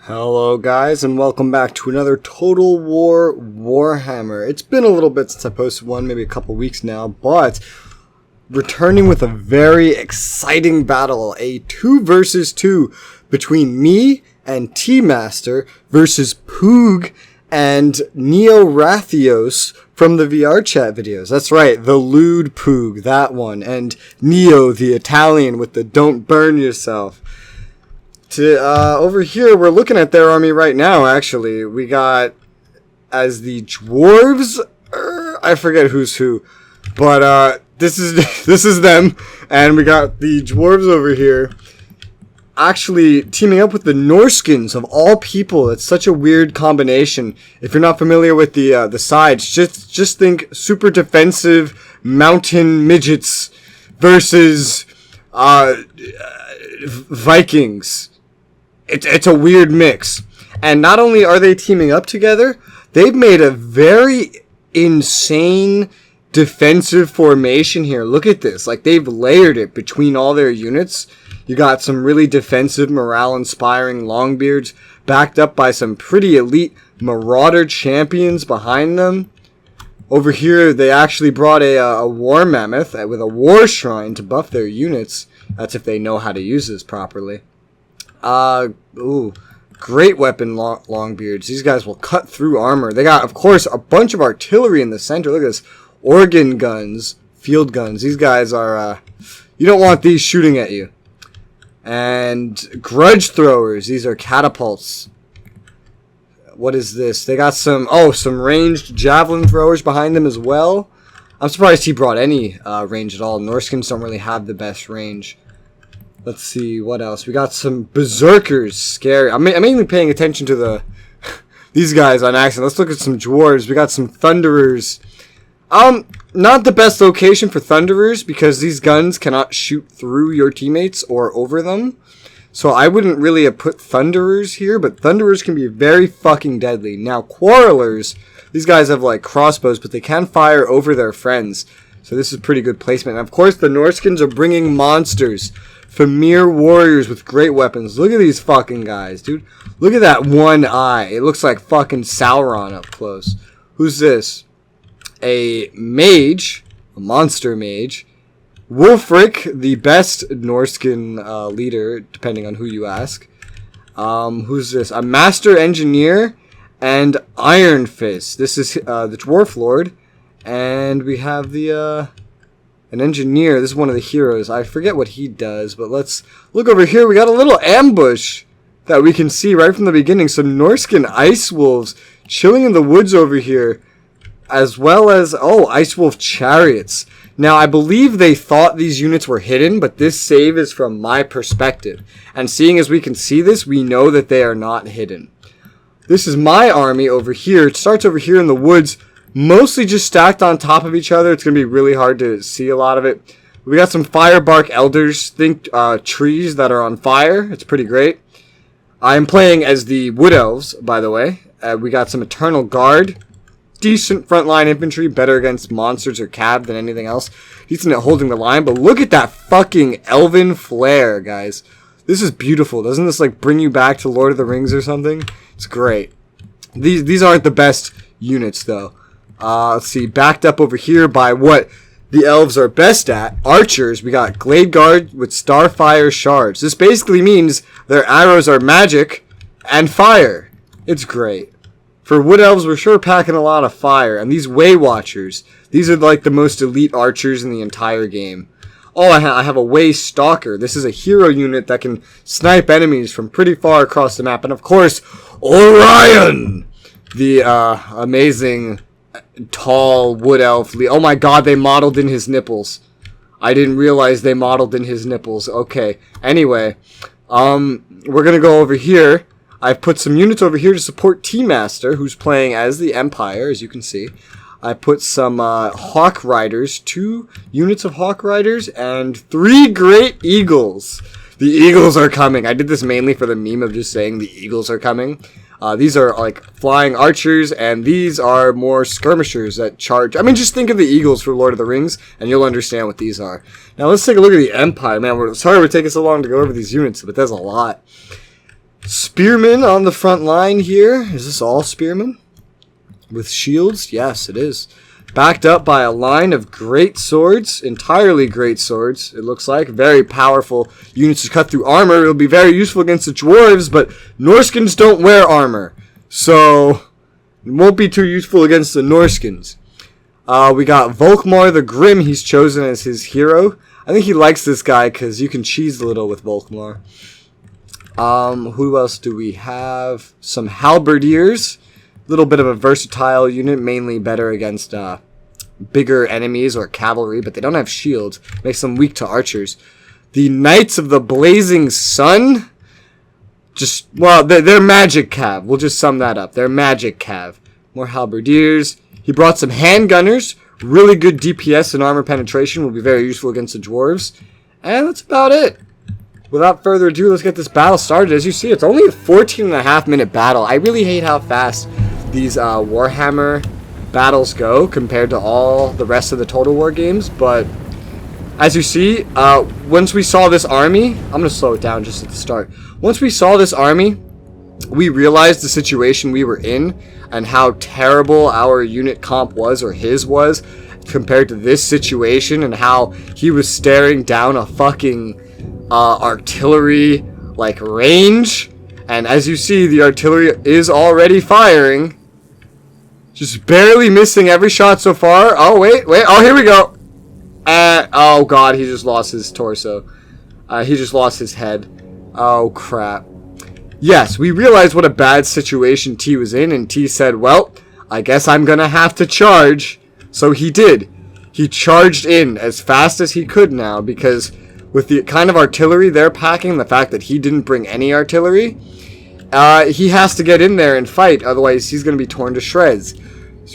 Hello guys, and welcome back to another Total War Warhammer. It's been a little bit since I posted one, maybe a couple weeks now, but returning with a very exciting battle, a 2 versus 2 between me and T-Master versus Poog and Neo Rathios from the VR chat videos. That's right, the Lewd Poog, that one, and Neo, the Italian with the don't burn yourself. Over here, we're looking at their army right now, actually. We got, as the dwarves, I forget who's who, but this is them, and we got the dwarves over here, actually teaming up with the Norskins, of all people. It's such a weird combination. If you're not familiar with the sides, just think super defensive mountain midgets versus Vikings. It's a weird mix. And not only are they teaming up together, they've made a very insane defensive formation here. Look at this. Like, they've layered it between all their units. You got some really defensive, morale-inspiring Longbeards backed up by some pretty elite Marauder champions behind them. Over here, they actually brought a War Mammoth with a War Shrine to buff their units. That's if they know how to use this properly. Great weapon, Longbeards. These guys will cut through armor. They got, of course, a bunch of artillery in the center. Look at this. Organ guns, field guns. These guys are, you don't want these shooting at you. And grudge throwers. These are catapults. What is this? They got some ranged javelin throwers behind them as well. I'm surprised he brought any range at all. Norskins don't really have the best range. Let's see, what else? We got some berserkers. Scary. I'm mainly paying attention to these guys on accident. Let's look at some dwarves. We got some thunderers. Not the best location for thunderers because these guns cannot shoot through your teammates or over them. So I wouldn't really have put thunderers here, but thunderers can be very fucking deadly. Now, quarrelers, these guys have like crossbows, but they can fire over their friends. So this is pretty good placement. And of course, the Norskins are bringing monsters. Famir warriors with great weapons. Look at these fucking guys, dude. Look at that one eye. It looks like fucking Sauron up close. Who's this? A mage. A monster mage. Wulfric, the best Norskin leader, depending on who you ask. Who's this? A master engineer and Iron Fist. This is the Dwarf Lord. And we have an engineer. This is one of the heroes. I forget what he does, but let's look over here. We got a little ambush that we can see right from the beginning. Some Norskin ice wolves chilling in the woods over here, as well as, ice wolf chariots. Now, I believe they thought these units were hidden, but this save is from my perspective. And seeing as we can see this, we know that they are not hidden. This is my army over here. It starts over here in the woods, mostly just stacked on top of each other. It's going to be really hard to see a lot of it. We got some firebark elders, think trees that are on fire. It's pretty great. I am playing as the Wood Elves, by the way. We got some Eternal Guard. Decent frontline infantry, better against monsters or cav than anything else. Decent at holding the line, but look at that fucking elven flare, guys. This is beautiful. Doesn't this like bring you back to Lord of the Rings or something? It's great. These aren't the best units, though. Let's see, backed up over here by what the elves are best at, archers. We got Glade Guard with Starfire Shards. This basically means their arrows are magic and fire. It's great. For Wood Elves, we're sure packing a lot of fire. And these Way Watchers, these are like the most elite archers in the entire game. I have a Way Stalker. This is a hero unit that can snipe enemies from pretty far across the map. And of course, Orion, the amazing tall wood elf. Oh my god, they modeled in his nipples. I didn't realize they modeled in his nipples. Okay. Anyway, we're gonna go over here. I've put some units over here to support T-Master, who's playing as the Empire, as you can see. I put some Hawk Riders, 2 units of Hawk Riders, and 3 Great Eagles. The Eagles are coming. I did this mainly for the meme of just saying the Eagles are coming. These are like flying archers, and these are more skirmishers that charge. I mean, just think of the Eagles for Lord of the Rings, and you'll understand what these are. Now, let's take a look at the Empire. Man, sorry we're taking so long to go over these units, but there's a lot. Spearmen on the front line here. Is this all spearmen? With shields? Yes, it is. Backed up by a line of great swords. Entirely great swords, it looks like. Very powerful units to cut through armor. It'll be very useful against the dwarves, but Norskins don't wear armor. So, it won't be too useful against the Norskins. We got Volkmar the Grim. He's chosen as his hero. I think he likes this guy because you can cheese a little with Volkmar. Who else do we have? Some halberdiers. Little bit of a versatile unit, mainly better against bigger enemies or cavalry, but they don't have shields. Makes them weak to archers. The Knights of the Blazing Sun. Well, they're magic cav. We'll just sum that up. They're magic cav. More halberdiers. He brought some handgunners. Really good DPS and armor penetration. Will be very useful against the dwarves. And that's about it. Without further ado, let's get this battle started. As you see, it's only a 14.5-minute battle. I really hate how fast these Warhammer battles go compared to all the rest of the Total War games. But as you see, once we saw this army, I'm going to slow it down just at the start. Once we saw this army, we realized the situation we were in and how terrible our unit comp was, or his was, compared to this situation, and how he was staring down a fucking artillery like range. And as you see, the artillery is already firing, just barely missing every shot so far. Oh wait, oh, here we go. Oh god, he just lost his torso. He just lost his head. Oh crap. Yes, we realized what a bad situation T was in, and T said, well, I guess I'm gonna have to charge. So he did. He charged in as fast as he could now, because with the kind of artillery they're packing, the fact that he didn't bring any artillery, he has to get in there and fight, otherwise he's going to be torn to shreds.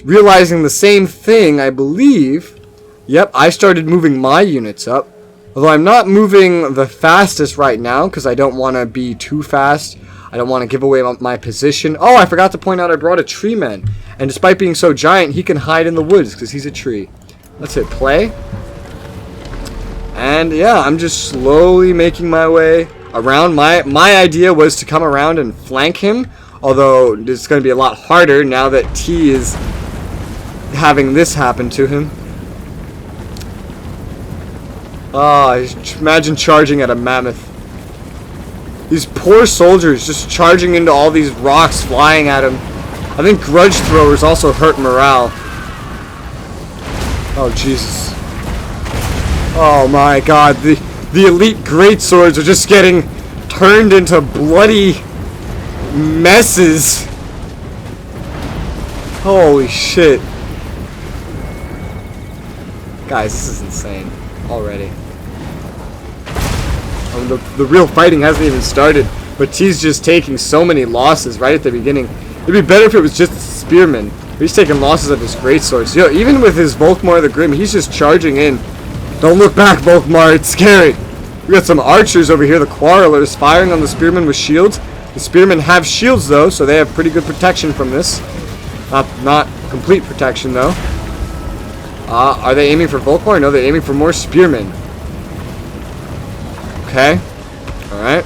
Realizing the same thing, I believe, yep, I started moving my units up, although I'm not moving the fastest right now, because I don't want to be too fast. I don't want to give away my position. Oh, I forgot to point out I brought a tree man, and despite being so giant, he can hide in the woods, because he's a tree. Let's hit play. And yeah, I'm just slowly making my way around. My idea was to come around and flank him, although it's going to be a lot harder now that T is having this happen to him. Oh, imagine charging at a mammoth. These poor soldiers just charging into all these rocks flying at him. I think grudge throwers also hurt morale. Oh Jesus. Oh my god, the elite greatswords are just getting turned into bloody messes. Holy shit. Guys, this is insane already. The real fighting hasn't even started, but T's just taking so many losses right at the beginning. It'd be better if it was just spearmen. He's taking losses of his greatswords. Yo, even with his Volkmar the Grim, he's just charging in. Don't look back, Volkmar, it's scary. We got some archers over here, the Quarrelers, firing on the spearmen with shields. The spearmen have shields though, so they have pretty good protection from this. Not complete protection though. Are they aiming for Volkmar? No, they're aiming for more spearmen. Okay. Alright.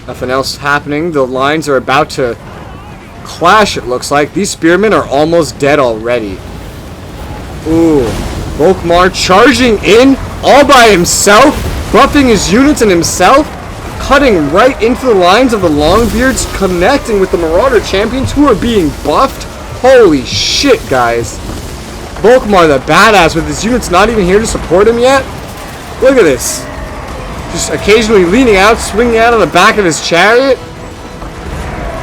Nothing else happening. The lines are about to clash, it looks like. These spearmen are almost dead already. Ooh. Volkmar charging in all by himself, buffing his units and himself, cutting right into the lines of the Longbeards, connecting with the Marauder champions who are being buffed. Holy shit, guys. Volkmar the badass with his units not even here to support him yet. Look at this. Just occasionally leaning out, swinging out on the back of his chariot.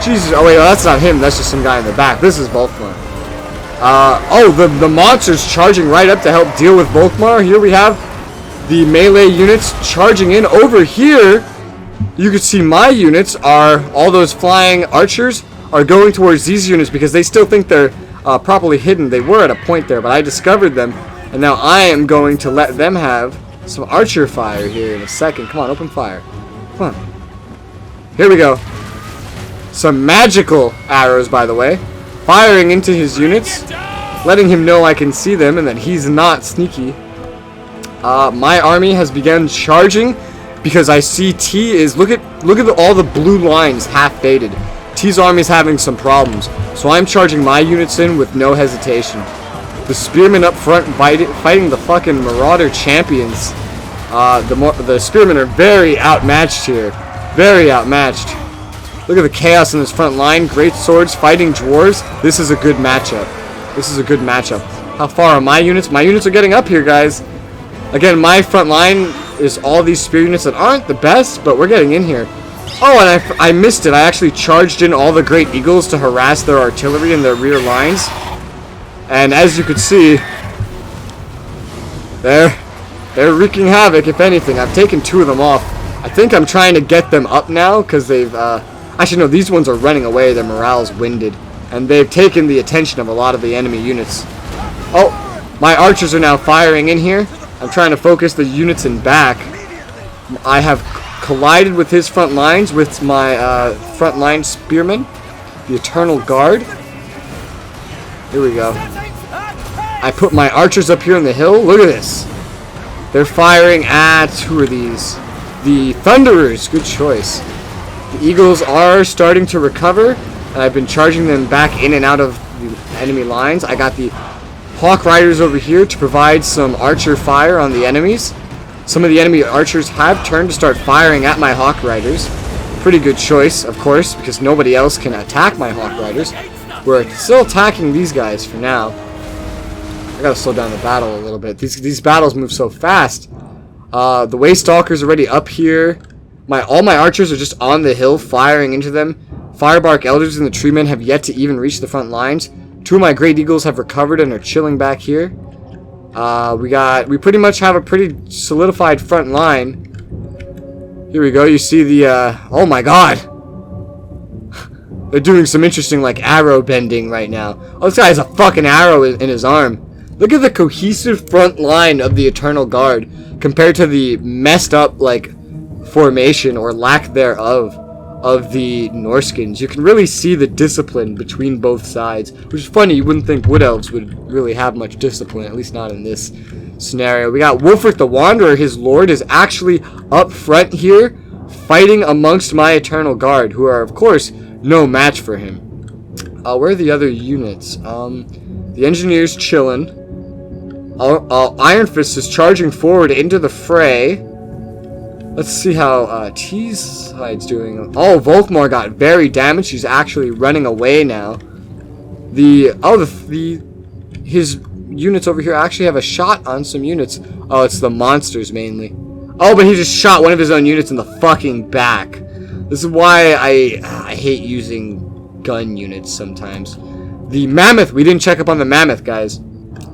Jesus. Oh wait, well, that's not him. That's just some guy in the back. This is Volkmar. Oh, the monster's charging right up to help deal with Volkmar. Here we have the melee units charging in. Over here, you can see my units are, all those flying archers are going towards these units because they still think they're properly hidden. They were at a point there, but I discovered them, and now I am going to let them have some archer fire here in a second. Come on, open fire. Come on. Here we go. Some magical arrows, by the way, firing into his units, letting him know I can see them and that he's not sneaky. My army has begun charging because I see T is, look at all the blue lines half faded. T's army is having some problems, so I'm charging my units in with no hesitation. The spearmen up front fighting the fucking marauder champions. The spearmen are very outmatched here. Very outmatched. Look at the chaos in this front line. Great swords fighting dwarves. This is a good matchup. This is a good matchup. How far are my units? My units are getting up here, guys. Again, my front line is all these spear units that aren't the best, but we're getting in here. Oh, and I missed it. I actually charged in all the great eagles to harass their artillery in their rear lines. And as you could see, they're wreaking havoc, if anything. I've taken 2 of them off. I think I'm trying to get them up now, because they've, actually, no, these ones are running away. Their morale's winded. And they've taken the attention of a lot of the enemy units. Oh, my archers are now firing in here. I'm trying to focus the units in back. I have collided with his front lines with my front line spearmen, the Eternal Guard. Here we go. I put my archers up here on the hill. Look at this. They're firing at, who are these? The Thunderers. Good choice. The Eagles are starting to recover, and I've been charging them back in and out of the enemy lines. I got the Hawk Riders over here to provide some archer fire on the enemies. Some of the enemy archers have turned to start firing at my Hawk Riders. Pretty good choice, of course, because nobody else can attack my Hawk Riders. We're still attacking these guys for now. I gotta slow down the battle a little bit. These battles move so fast. The Waystalker's already up here. All my archers are just on the hill firing into them. Firebark Elders and the Treemen have yet to even reach the front lines. 2 of my Great Eagles have recovered and are chilling back here. We pretty much have a pretty solidified front line. Here we go. You see the, oh my god. They're doing some interesting, like, arrow bending right now. Oh, this guy has a fucking arrow in his arm. Look at the cohesive front line of the Eternal Guard compared to the messed up, like, formation or lack thereof of the Norskins. You can really see the discipline between both sides, which is funny. You wouldn't think Wood Elves would really have much discipline, at least not in this scenario. We got Wolfric the Wanderer. His lord is actually up front here fighting amongst my Eternal Guard, who are, of course, no match for him. Where are the other units? The Engineer's chilling. Iron Fist is charging forward into the fray. Let's see how T's side's doing. Oh, Volkmar got very damaged. He's actually running away now. His units over here actually have a shot on some units. Oh, it's the monsters mainly. Oh, but he just shot one of his own units in the fucking back. This is why I hate using gun units sometimes. The Mammoth. We didn't check up on the Mammoth, guys.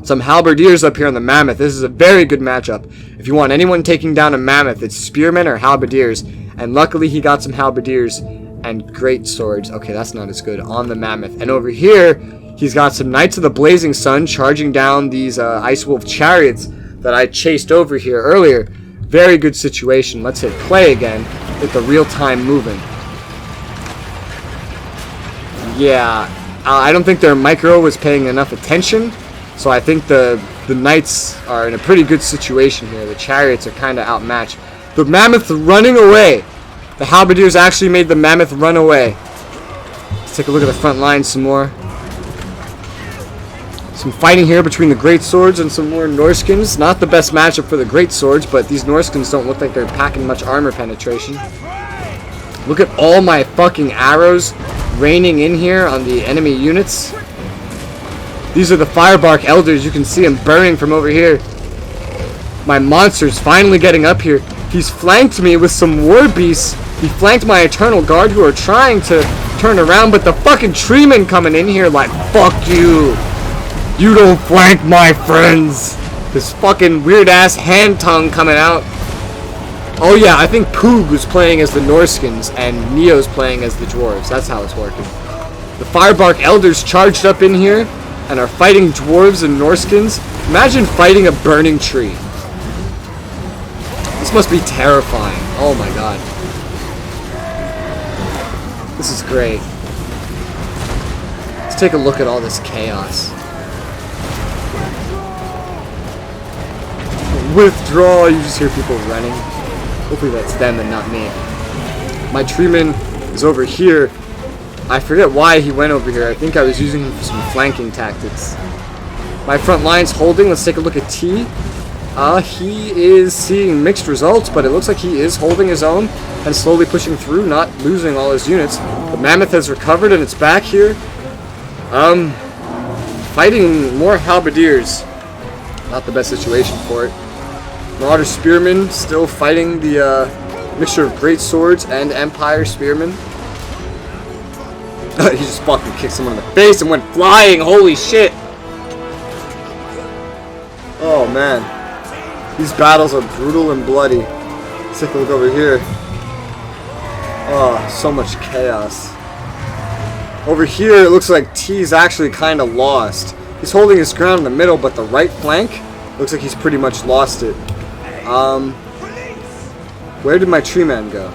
Some halberdiers up here on the Mammoth. This is a very good matchup. If you want anyone taking down a Mammoth, it's spearmen or halberdiers. And luckily he got some halberdiers and great swords. Okay, that's not as good on the Mammoth. And over here, he's got some Knights of the Blazing Sun charging down these Ice Wolf chariots that I chased over here earlier. Very good situation. Let's hit play again with the real-time moving. Yeah, I don't think their micro was paying enough attention. So I think the Knights are in a pretty good situation here. The chariots are kind of outmatched. The Mammoth running away. The halberdiers actually made the Mammoth run away. Let's take a look at the front line some more. Some fighting here between the Great Swords and some more Norskins. Not the best matchup for the Great Swords, but these Norskins don't look like they're packing much armor penetration. Look at all my fucking arrows raining in here on the enemy units. These are the Firebark Elders. You can see them burning from over here. My monster's finally getting up here. He's flanked me with some war beasts. He flanked my Eternal Guard who are trying to turn around, but the fucking treemen coming in here like, fuck you. You don't flank my friends. This fucking weird ass hand tongue coming out. Oh yeah, I think Poog was playing as the Norskins and Neo's playing as the Dwarves. That's how it's working. The Firebark Elders charged up in here and are fighting dwarves and Norskins. Imagine fighting a burning tree. This must be terrifying. Oh my god. This is great. Let's take a look at all this chaos. Withdraw. You just hear people running. Hopefully that's them and not me. My treeman is over here. I forget why he went over here. I think I was using him for some flanking tactics. My front line's holding. Let's take a look at T. He is seeing mixed results, but it looks like he is holding his own and slowly pushing through, not losing all his units. The Mammoth has recovered and it's back here. Fighting more halberdiers. Not the best situation for it. Marauder Spearmen still fighting the mixture of great swords and Empire Spearmen. He just fucking kicked someone in the face and went flying. Holy shit. Oh man. These battles are brutal and bloody. Let's take a look over here. Oh, so much chaos. Over here, it looks like T's actually kind of lost. He's holding his ground in the middle, but the right flank looks like he's pretty much lost it. Where did my tree man go?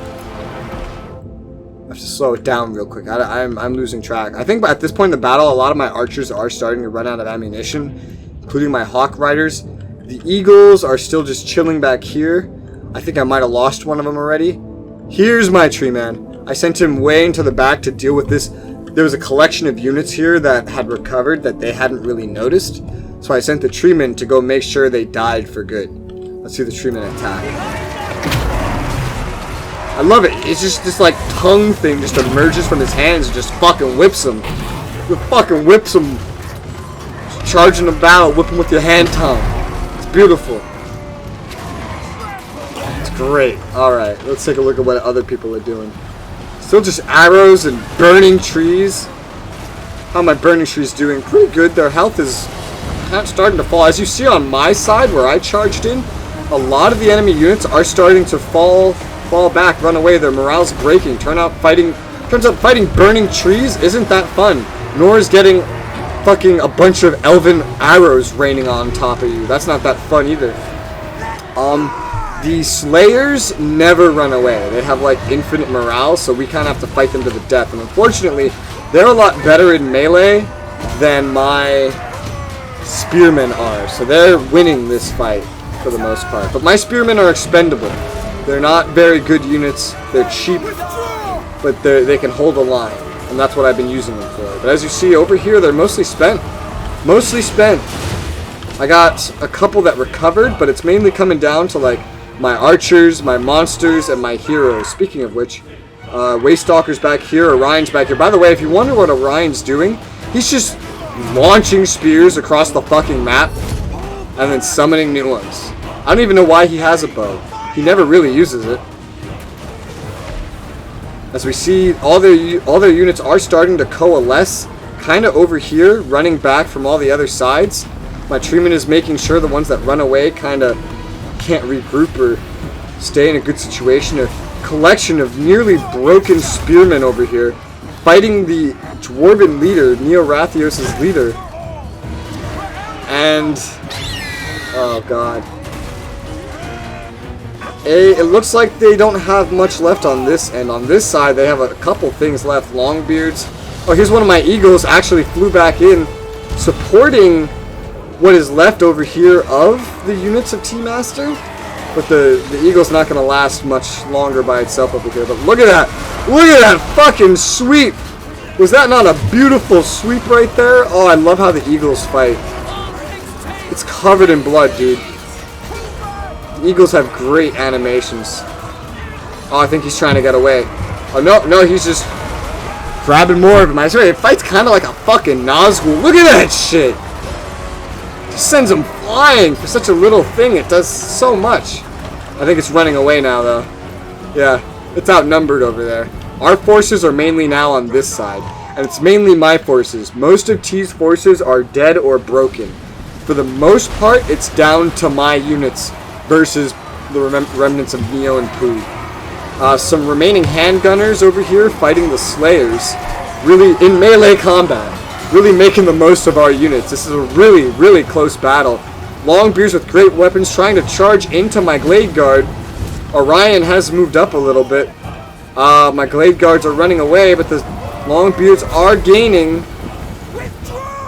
I have to slow it down real quick. I'm losing track. I think at this point in the battle, a lot of my archers are starting to run out of ammunition, including my hawk riders. The eagles are still just chilling back here. I think I might have lost one of them already. Here's my tree man. I sent him way into the back to deal with this. There was a collection of units here that had recovered that they hadn't really noticed. So I sent the treeman to go make sure they died for good. Let's see the treeman attack. I love it. It's just this like tongue thing just emerges from his hands and just fucking whips him. Just fucking whips him. Just charging the battle, whip him with your hand tongue. It's beautiful. It's great. Alright, let's take a look at what other people are doing. Still just arrows and burning trees. How are my burning trees doing? Pretty good. Their health is kind of starting to fall. As you see on my side where I charged in, a lot of the enemy units are starting to fall back, run away. Their morale's breaking. Turns out fighting burning trees isn't that fun. Nor is getting fucking a bunch of elven arrows raining on top of you. That's not that fun either. The Slayers never run away. They have like infinite morale, so we kind of have to fight them to the death. And unfortunately, they're a lot better in melee than my Spearmen are. So they're winning this fight for the most part. But my Spearmen are expendable. They're not very good units. They're cheap, but they can hold a line. And that's what I've been using them for. But as you see over here, they're mostly spent. Mostly spent. I got a couple that recovered, but it's mainly coming down to like my archers, my monsters, and my heroes. Speaking of which, Waystalker's back here, Orion's back here. By the way, if you wonder what Orion's doing, he's just launching spears across the fucking map and then summoning new ones. I don't even know why he has a bow. He never really uses it. As we see, all their units are starting to coalesce, kind of over here, running back from all the other sides. My treeman is making sure the ones that run away kind of can't regroup or stay in a good situation. A collection of nearly broken spearmen over here, fighting the dwarven leader, Neorathios' leader. And oh god. It looks like they don't have much left on this end. On this side, they have a couple things left. Longbeards. Oh, here's one of my eagles actually flew back in, supporting what is left over here of the units of T-Master. But the eagle's not going to last much longer by itself over here. But look at that. Look at that fucking sweep. Was that not a beautiful sweep right there? Oh, I love how the eagles fight. It's covered in blood, dude. The eagles have great animations. Oh, I think he's trying to get away. Oh, no, he's just grabbing more of him. I swear, it fights kind of like a fucking Nazgul. Look at that shit. Just sends him flying for such a little thing. It does so much. I think it's running away now, though. Yeah, it's outnumbered over there. Our forces are mainly now on this side. And it's mainly my forces. Most of T's forces are dead or broken. For the most part, it's down to my units versus the remnants of Neo and Poog. Some remaining handgunners over here fighting the Slayers, really in melee combat, really making the most of our units. This is a really, really close battle. Longbeards with great weapons trying to charge into my Glade Guard. Orion has moved up a little bit. My Glade Guards are running away, but the Longbeards are gaining.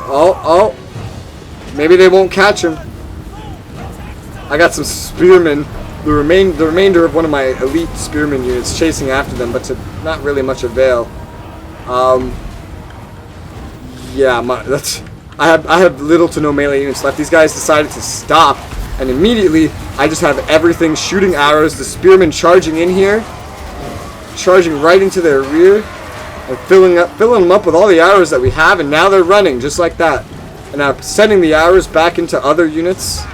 Oh, maybe they won't catch him. I got some spearmen the remainder of one of my elite spearman units chasing after them, but to not really much avail. Yeah, I have little to no melee units left. These guys decided to stop, and immediately I just have everything shooting arrows. The spearmen charging in here, charging right into their rear, and filling them up with all the arrows that we have, and now they're running just like that. And now sending the arrows back into other units.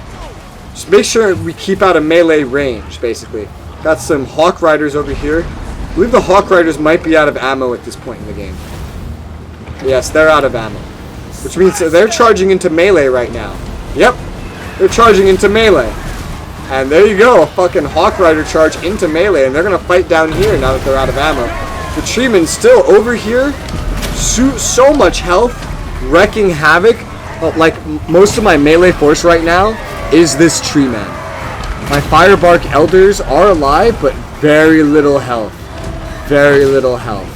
Just make sure we keep out of melee range, basically. Got some Hawk Riders over here. I believe the Hawk Riders might be out of ammo at this point in the game. Yes, they're out of ammo. Which means they're charging into melee right now. Yep, they're charging into melee. And there you go, a fucking Hawk Rider charge into melee, and they're going to fight down here now that they're out of ammo. The Treeman still over here, so much health, wrecking havoc. Like, most of my melee force right now is this Treeman. My Firebark Elders are alive, but very little health. Very little health.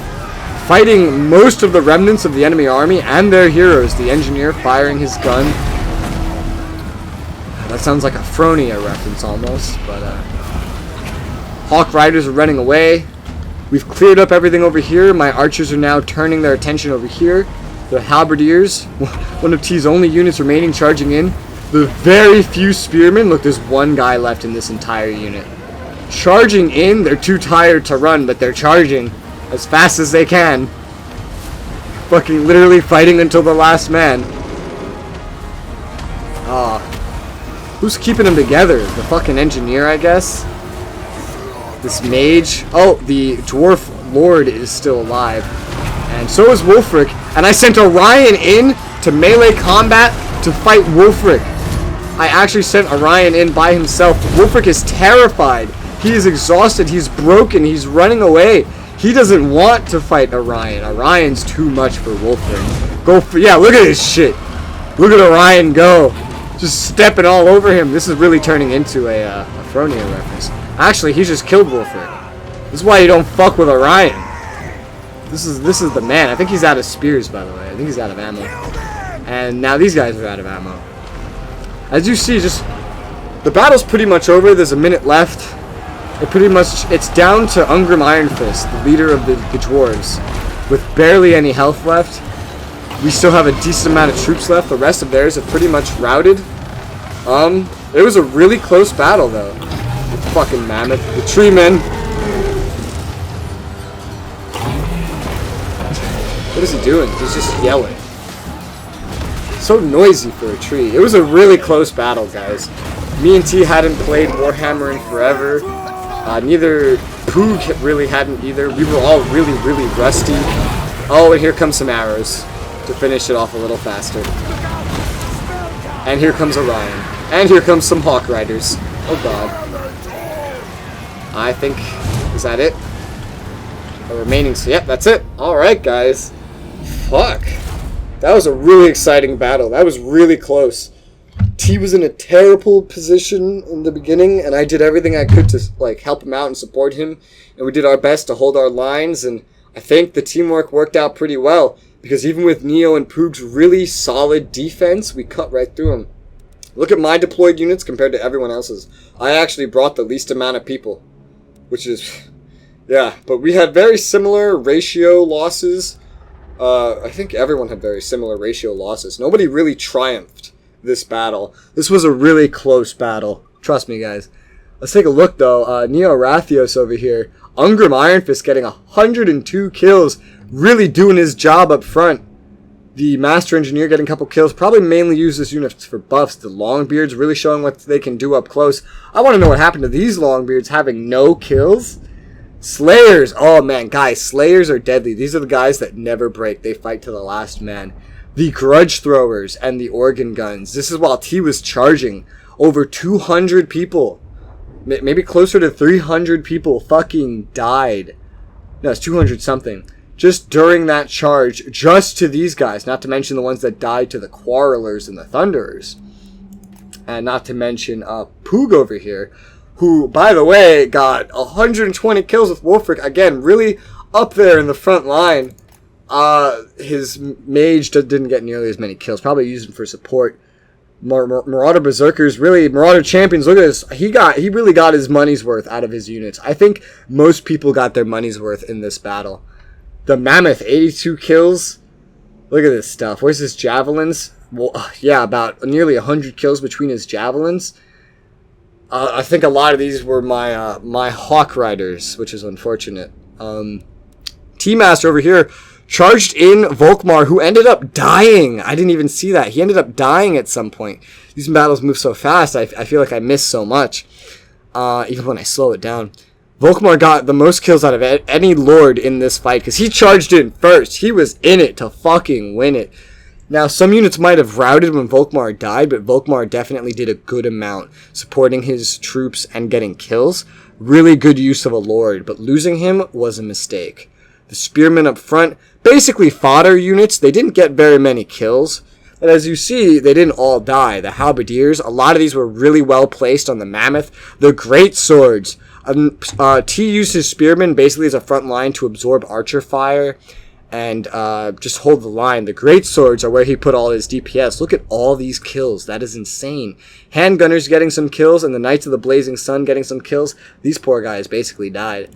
Fighting most of the remnants of the enemy army and their heroes. The engineer firing his gun. That sounds like a Fronia reference almost, but Hawk Riders are running away. We've cleared up everything over here. My archers are now turning their attention over here. The halberdiers, one of T's only units remaining, charging in. The very few spearmen. Look, there's one guy left in this entire unit. Charging in. They're too tired to run, but they're charging as fast as they can. Fucking literally fighting until the last man. Who's keeping them together? The fucking engineer, I guess? This mage? Oh, the dwarf lord is still alive. And so is Wulfric. And I sent Orion in to melee combat to fight Wulfric. I actually sent Orion in by himself. Wulfric is terrified. He is exhausted. He's broken. He's running away. He doesn't want to fight Orion. Orion's too much for Wulfric. Yeah, look at this shit. Look at Orion go. Just stepping all over him. This is really turning into a Fronia reference. Actually, he just killed Wulfric. This is why you don't fuck with Orion. This is the man. I think he's out of spears, by the way. I think he's out of ammo. And now these guys are out of ammo. As you see, just the battle's pretty much over. There's a minute left. It's down to Ungrim Ironfist, the leader of the dwarves, with barely any health left. We still have a decent amount of troops left. The rest of theirs are pretty much routed. It was a really close battle, though. The fucking mammoth. The Treemen. What is he doing? He's just yelling. So noisy for a tree. It was a really close battle, guys. Me and T hadn't played Warhammer in forever. Neither Poog really hadn't either. We were all really, really rusty. Oh, and here comes some arrows to finish it off a little faster. And here comes Orion. And here comes some Hawk Riders. Oh god. I think... Is that it? The remaining... Yep, that's it. Alright, guys. Fuck. That was a really exciting battle. That was really close. T was in a terrible position in the beginning, and I did everything I could to help him out and support him. And we did our best to hold our lines, and I think the teamwork worked out pretty well. Because even with Neo and Poog's really solid defense, we cut right through them. Look at my deployed units compared to everyone else's. I actually brought the least amount of people. Which is... Yeah, but we had very similar ratio losses. I think everyone had very similar ratio losses. Nobody really triumphed this battle. This was a really close battle. Trust me, guys. Let's take a look, though. Neo Rathios over here. Ungrim Ironfist getting 102 kills. Really doing his job up front. The Master Engineer getting a couple kills. Probably mainly use this unit for buffs. The Longbeards really showing what they can do up close. I want to know what happened to these Longbeards having no kills. Slayers. Oh, man. Guys, Slayers are deadly. These are the guys that never break. They fight to the last man. The Grudge Throwers and the Organ Guns. This is while T was charging. Over 200 people. Maybe closer to 300 people fucking died. No, it's 200 something. Just during that charge, just to these guys, not to mention the ones that died to the Quarrelers and the Thunderers. And not to mention Poog over here, who, by the way, got 120 kills with Wulfric. Again, really up there in the front line. His mage didn't get nearly as many kills. Probably used him for support. Marauder Berserkers, really, Marauder Champions, look at this. He really got his money's worth out of his units. I think most people got their money's worth in this battle. The Mammoth, 82 kills. Look at this stuff. Where's his javelins? Well, yeah, about nearly 100 kills between his javelins. I think a lot of these were my my Hawk Riders, which is unfortunate. T-Master over here charged in Volkmar, who ended up dying. I didn't even see that. He ended up dying at some point. These battles move so fast, I feel like I missed so much, even when I slow it down. Volkmar got the most kills out of any Lord in this fight, because he charged in first. He was in it to fucking win it. Now, some units might have routed when Volkmar died, but Volkmar definitely did a good amount, supporting his troops and getting kills. Really good use of a Lord, but losing him was a mistake. The Spearmen up front, basically fodder units. They didn't get very many kills, but as you see, they didn't all die. The Halberdiers, a lot of these were really well placed on the Mammoth. The Great Swords. T used his Spearmen basically as a front line to absorb archer fire and just hold the line. The Great Swords are where he put all his DPS. Look at all these kills. That is insane. Handgunners getting some kills, and the Knights of the Blazing Sun getting some kills. These poor guys basically died.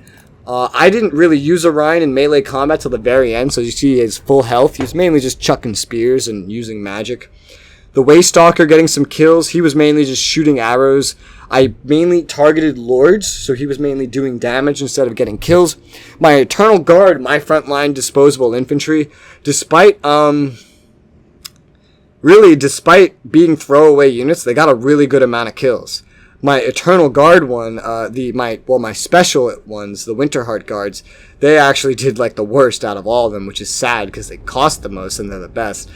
I didn't really use Orion in melee combat till the very end, so you see his full health. He was mainly just chucking spears and using magic. The Waystalker getting some kills. He was mainly just shooting arrows. I mainly targeted Lords, so he was mainly doing damage instead of getting kills. My Eternal Guard, my frontline disposable infantry, despite being throwaway units, they got a really good amount of kills. My Eternal Guard one, my special ones, the Winterheart Guards, they actually did like the worst out of all of them, which is sad because they cost the most and they're the best.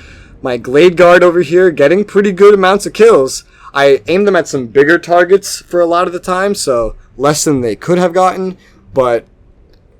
My Glade Guard over here getting pretty good amounts of kills. I aimed them at some bigger targets for a lot of the time, so less than they could have gotten, but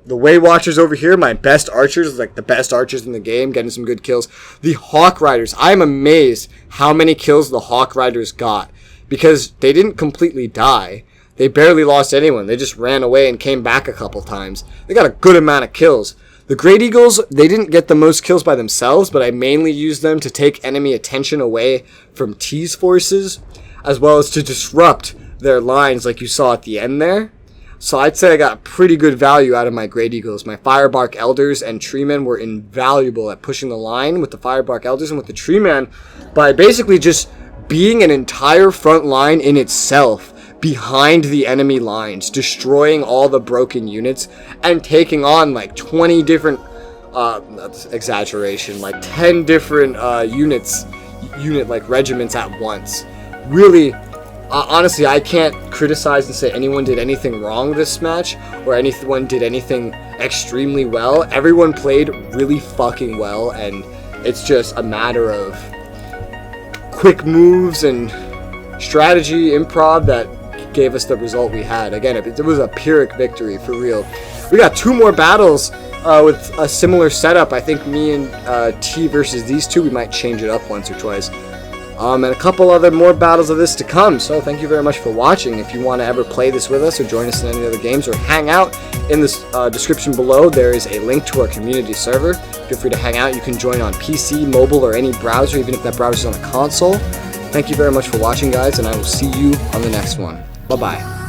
the Way Watchers over here, my best archers, like the best archers in the game, getting some good kills. The Hawk Riders, I'm amazed how many kills the Hawk Riders got, because they didn't completely die. They barely lost anyone. They just ran away and came back a couple times. They got a good amount of kills. The Great Eagles, they didn't get the most kills by themselves, but I mainly used them to take enemy attention away from T's forces, as well as to disrupt their lines like you saw at the end there. So I'd say I got pretty good value out of my Great Eagles. My Firebark Elders and Treemen were invaluable at pushing the line with the Firebark Elders and with the Treemen by basically just being an entire front line in itself behind the enemy lines, destroying all the broken units and taking on like 20 different, that's exaggeration, like 10 different regiments at once. Really, honestly, I can't criticize and say anyone did anything wrong this match or anyone did anything extremely well. Everyone played really fucking well, and it's just a matter of quick moves and strategy, improv that gave us the result we had. Again, it was a Pyrrhic victory for real. We got 2 more battles with a similar setup. I think me and T versus these two, we might change it up once or twice. And a couple other more battles of this to come. So thank you very much for watching. If you want to ever play this with us or join us in any other games or hang out, in the description below there is a link to our community server. Feel free to hang out. You can join on PC, mobile, or any browser, even if that browser is on a console. Thank you very much for watching, guys, and I will see you on the next one. Bye-bye.